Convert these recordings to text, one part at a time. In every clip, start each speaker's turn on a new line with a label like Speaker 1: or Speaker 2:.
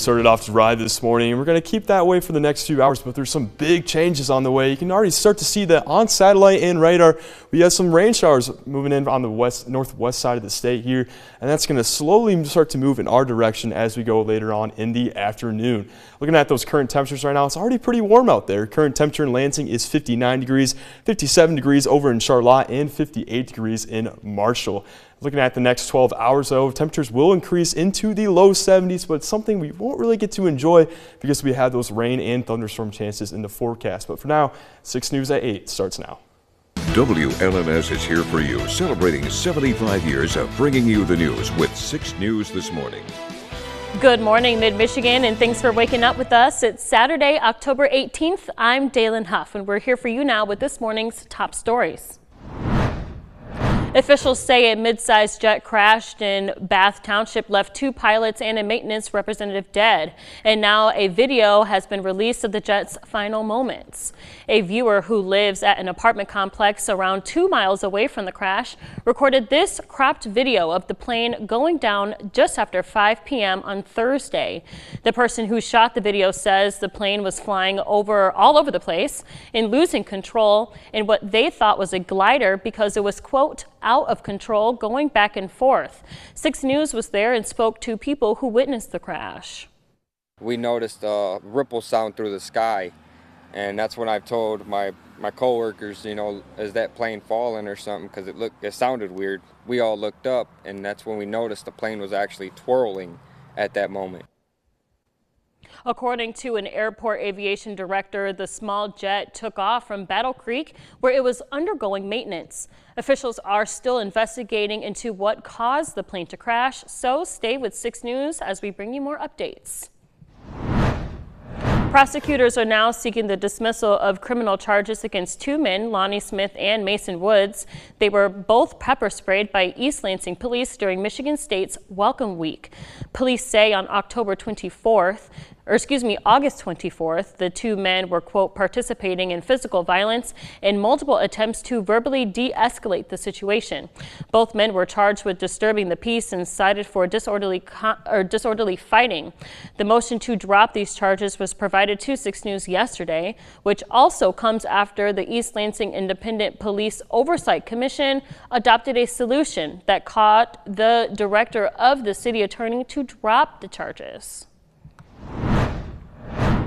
Speaker 1: started off dry this morning, and we're going to keep that way for the next few hours, but there's some big changes on the way. You can already start to see that on satellite and radar. We have some rain showers moving in on the northwest side of the state here, and that's going to slowly start to move in our direction as we go later on in the afternoon. Looking at those current temperatures right now, it's already pretty warm out there. Current temperature in Lansing is 59 degrees, 57 degrees over in Charlotte, and 58 degrees in Marshall. Looking at the next 12 hours, though, temperatures will increase into the low 70s, but it's something we won't really get to enjoy because we have those rain and thunderstorm chances in the forecast. But for now, 6 News at 8 starts now.
Speaker 2: WLNS is here for you, celebrating 75 years of bringing you the news with 6 News this morning.
Speaker 3: Good morning, Mid-Michigan, and thanks for waking up with us. It's Saturday, October 18th. I'm Dalen Huff, and we're here for you now with this morning's top stories. Officials say a mid-sized jet crashed in Bath Township, left 2 pilots and a maintenance representative dead. And now a video has been released of the jet's final moments. A viewer who lives at an apartment complex around 2 miles away from the crash recorded this cropped video of the plane going down just after 5 p.m. on Thursday. The person who shot the video says the plane was flying all over the place and losing control in what they thought was a glider because it was, quote, out of control, going back and forth. 6 News was there and spoke to people who witnessed the crash.
Speaker 4: We noticed a ripple sound through the sky, and that's when I've told my coworkers, you know, is that plane falling or something, because it sounded weird. We all looked up, and that's when we noticed the plane was actually twirling at that moment.
Speaker 3: According to an airport aviation director, the small jet took off from Battle Creek, where it was undergoing maintenance. Officials are still investigating into what caused the plane to crash, so stay with 6 News as we bring you more updates. Prosecutors are now seeking the dismissal of criminal charges against 2 men, Lonnie Smith and Mason Woods. They were both pepper sprayed by East Lansing police during Michigan State's Welcome Week. Police say on August 24th, the 2 men were, quote, participating in physical violence in multiple attempts to verbally de-escalate the situation. Both men were charged with disturbing the peace and cited for disorderly fighting. The motion to drop these charges was provided to 6 News yesterday, which also comes after the East Lansing Independent Police Oversight Commission adopted a solution that caused the director of the city attorney to drop the charges.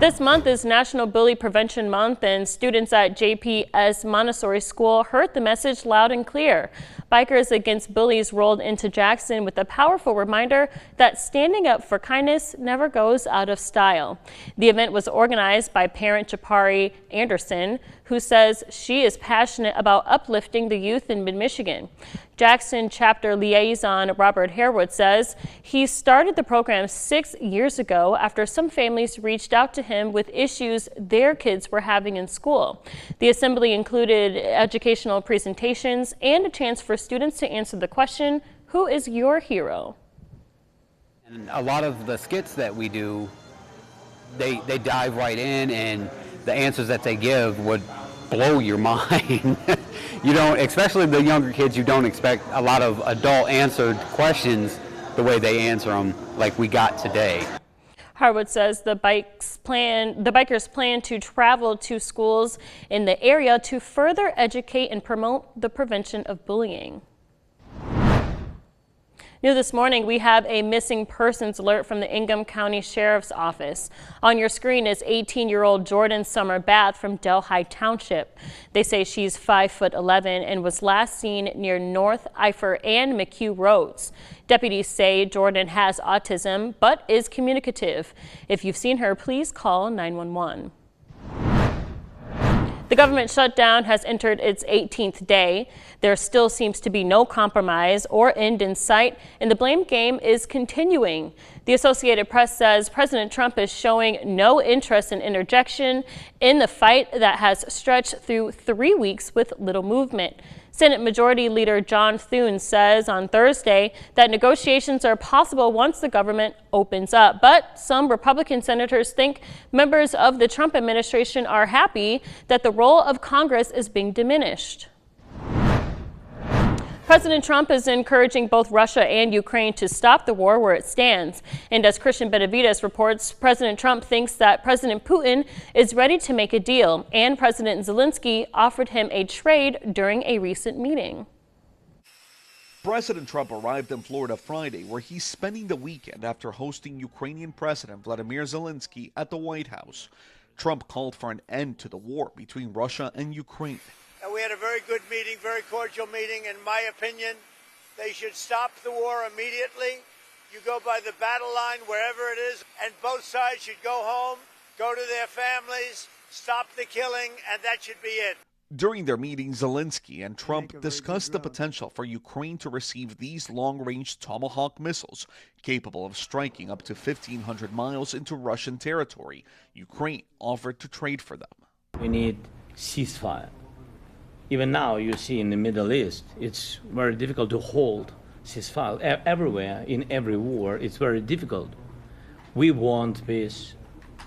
Speaker 3: This month is National Bully Prevention Month, and students at JPS Montessori School heard the message loud and clear. Bikers Against Bullies rolled into Jackson with a powerful reminder that standing up for kindness never goes out of style. The event was organized by parent Japari Anderson, who says she is passionate about uplifting the youth in Mid-Michigan. Jackson chapter liaison Robert Harewood says he started the program 6 years ago after some families reached out to him with issues their kids were having in school. The assembly included educational presentations and a chance for students to answer the question, who is your hero?
Speaker 5: And a lot of the skits that we do, they dive right in, and the answers that they give would blow your mind. You don't, especially the younger kids, you don't expect a lot of adult answered questions the way they answer them like we got today.
Speaker 3: Harwood says the bikers plan to travel to schools in the area to further educate and promote the prevention of bullying. New this morning, we have a missing persons alert from the Ingham County Sheriff's Office. On your screen is 18-year-old Jordan Summer Bath from Delhi Township. They say she's 5'11" and was last seen near North Eifer and McHugh Roads. Deputies say Jordan has autism but is communicative. If you've seen her, please call 911. The government shutdown has entered its 18th day. There still seems to be no compromise or end in sight, and the blame game is continuing. The Associated Press says President Trump is showing no interest in interjection in the fight that has stretched through 3 weeks with little movement. Senate Majority Leader John Thune says on Thursday that negotiations are possible once the government opens up. But some Republican senators think members of the Trump administration are happy that the role of Congress is being diminished. President Trump is encouraging both Russia and Ukraine to stop the war where it stands. And as Christian Benavides reports, President Trump thinks that President Putin is ready to make a deal, and President Zelensky offered him a trade during a recent meeting.
Speaker 6: President Trump arrived in Florida Friday, where he's spending the weekend after hosting Ukrainian President Vladimir Zelensky at the White House. Trump called for an end to the war between Russia and Ukraine.
Speaker 7: And we had a very good meeting, very cordial meeting. In my opinion, they should stop the war immediately. You go by the battle line, wherever it is, and both sides should go home, go to their families, stop the killing, and that should be it.
Speaker 6: During their meeting, Zelensky and Trump discussed the potential for Ukraine to receive these long-range Tomahawk missiles, capable of striking up to 1,500 miles into Russian territory. Ukraine offered to trade for them.
Speaker 8: We need ceasefire. Even now, you see in the Middle East, it's very difficult to hold ceasefire. Everywhere, in every war, it's very difficult. We want peace.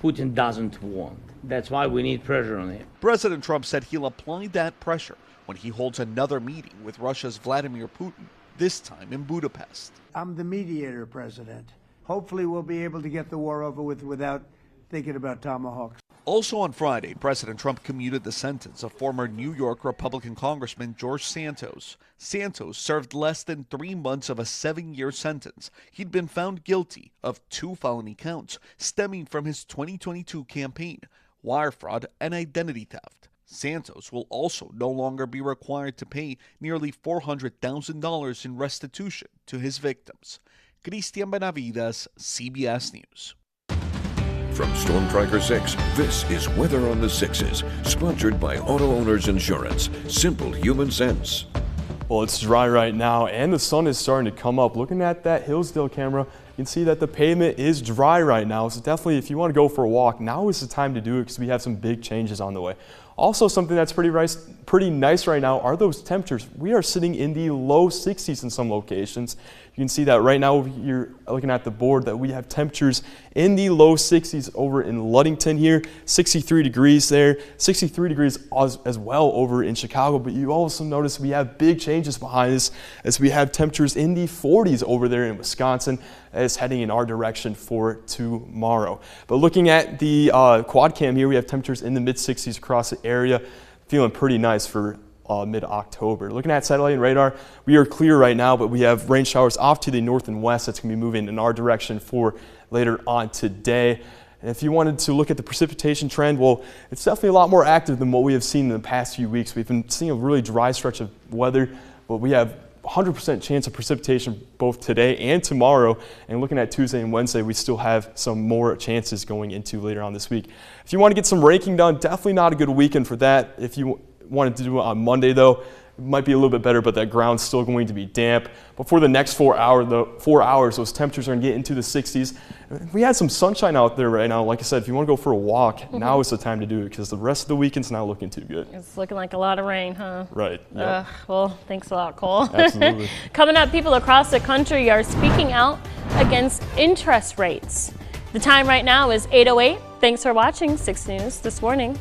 Speaker 8: Putin doesn't want. That's why we need pressure on him.
Speaker 6: President Trump said he'll apply that pressure when he holds another meeting with Russia's Vladimir Putin, this time in Budapest.
Speaker 9: I'm the mediator, President. Hopefully we'll be able to get the war over with without thinking about tomahawks.
Speaker 6: Also on Friday, President Trump commuted the sentence of former New York Republican Congressman George Santos. Santos served less than 3 months of a 7-year sentence. He'd been found guilty of 2 felony counts stemming from his 2022 campaign: wire fraud and identity theft. Santos will also no longer be required to pay nearly $400,000 in restitution to his victims. Christian Benavides, CBS News.
Speaker 2: From Storm Tracker 6, this is Weather on the Sixes, sponsored by Auto Owners Insurance. Simple human sense.
Speaker 1: Well, it's dry right now, and the sun is starting to come up. Looking at that Hillsdale camera, you can see that the pavement is dry right now. So definitely, if you want to go for a walk, now is the time to do it because we have some big changes on the way. Also, something that's pretty nice right now are those temperatures. We are sitting in the low 60s in some locations. You can see that right now you're looking at the board that we have temperatures in the low 60s over in Ludington here, 63 degrees there, 63 degrees as well over in Chicago. But you also notice we have big changes behind us as we have temperatures in the 40s over there in Wisconsin as heading in our direction for tomorrow. But looking at the quad cam here, we have temperatures in the mid 60s across the area, feeling pretty nice for mid-October. Looking at satellite and radar, we are clear right now, but we have rain showers off to the north and west that's going to be moving in our direction for later on today. And if you wanted to look at the precipitation trend, well, it's definitely a lot more active than what we have seen in the past few weeks. We've been seeing a really dry stretch of weather, but we have 100% chance of precipitation both today and tomorrow. And looking at Tuesday and Wednesday, we still have some more chances going into later on this week. If you want to get some raking done, definitely not a good weekend for that. If you wanted to do it on Monday, though, it might be a little bit better, but that ground's still going to be damp. But for the next 4 hours, those temperatures are going to get into the 60s. We had some sunshine out there right now. Like I said, if you want to go for a walk, now is the time to do it because the rest of the weekend's not looking too good.
Speaker 3: It's looking like a lot of rain, huh?
Speaker 1: Right. Yep.
Speaker 3: Well, thanks a lot, Cole.
Speaker 1: Absolutely.
Speaker 3: Coming up, people across the country are speaking out against interest rates. The time right now is 8:08. Thanks for watching 6 News this morning.